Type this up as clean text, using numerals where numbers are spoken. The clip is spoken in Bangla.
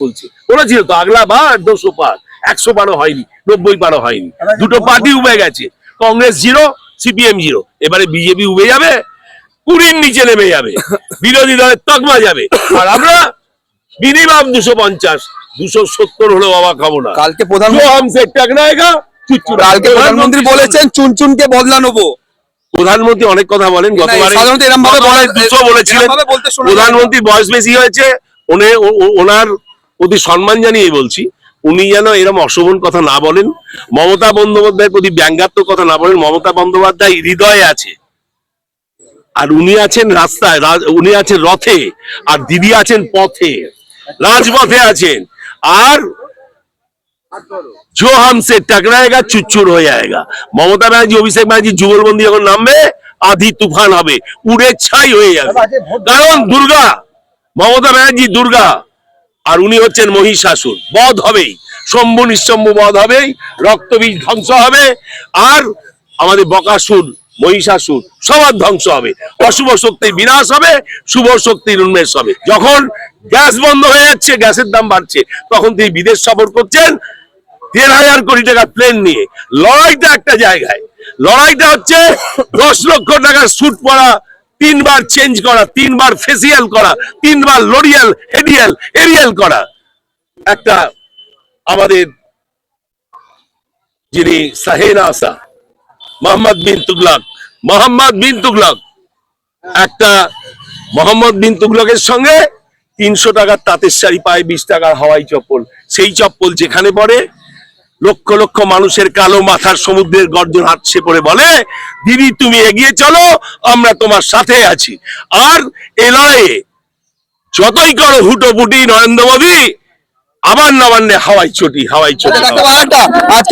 বলছে ওরা ছিল তো আগলা বার 200 পার 100 পারও হয়নি 90 পারও হয়নি দুটো পার্টি উবে গেছে কংগ্রেস 0 সিপিএম 0 এবারে বিজেপি উবে যাবে 20 নিচে নেমে যাবে বিরোধী দলের তকমা যাবে আর আমরা মিনিমাম 250 270 হলেও অবাক হবো না কালকে প্রধানমন্ত্রী বলেছেন চুনচুনকে বদলা নেবো প্রধানমন্ত্রী অনেক কথা বলেন গতবারে সাধারণত এরকম ভাবে বলেছিলেন প্রধানমন্ত্রী বয়স বেশি হয়েছে ওনার প্রতি সম্মান জানিয়ে বলছি উনি যেন এরকম অশোভন কথা না বলেন মমতা বন্দ্যোপাধ্যায়ের প্রতি ব্যঙ্গাত্মক কথা না বলেন মমতা বন্দ্যোপাধ্যায় হৃদয়ে আছে আর উনি আছেন রাস্তায় উনি আছেন রথে আর দিদি আছেন পথে রাজপথে আছেন আর जो हमसे टकराएगा चुच्चुर हो जाएगा মমতা ব্যানার্জি অভিষেক ব্যানার্জি যুগলবন্দি যখন নামবে আধি তুফান হবে উড়ে ছাই হয়ে যাবে কারণ দুর্গা মমতা ব্যানার্জি দুর্গা আর উনি হচ্ছেন মহিষাসুর বধ হবেই শম্ভু নিঃশম্ভু বধ হবেই রক্তবীজ ধ্বংস হবে আর আমাদের বকাসুর মহিষাসুর সবার ধ্বংস হবে অশুভ শক্তির বিনাশ হবে শুভ শক্তির উন্মেষ হবে যখন গ্যাস বন্ধ হয়ে যাচ্ছে গ্যাসের দাম বাড়ছে তখন তিনি বিদেশ সফর করছেন 1,500 কোটি টাকা প্লেন নিয়ে লড়াইটা একটা জায়গায় লড়াইটা হচ্ছে 10 লক্ষ টাকার স্যুট পরা 3 বার চেঞ্জ করা 3 বার ফেসিয়াল করা 3 বার লরিয়াল হেডিয়াল এরিয়াল করা একটা আমাদের যিনি সাহেনাসা মোহাম্মদ বিন তুগলক একটা মোহাম্মদ বিন তুগলকের সঙ্গে 300 টাকার তাঁতের শাড়ি পায় 20 টাকার হাওয়াই চপ্পল সেই চপ্পল যেখানে পড়ে লক্ষ লক্ষ মানুষের কালো মাথার সমুদ্রের গর্জন হাতছে পড়ে বলে দিদি তুমি এগিয়ে চলো আমরা তোমার সাথে আছি আর এই লড়াইয়ে যতই করো হুটোপুটি নরেন্দ্র মোদী আবার নবান্নে হাওয়াই চটি আজকে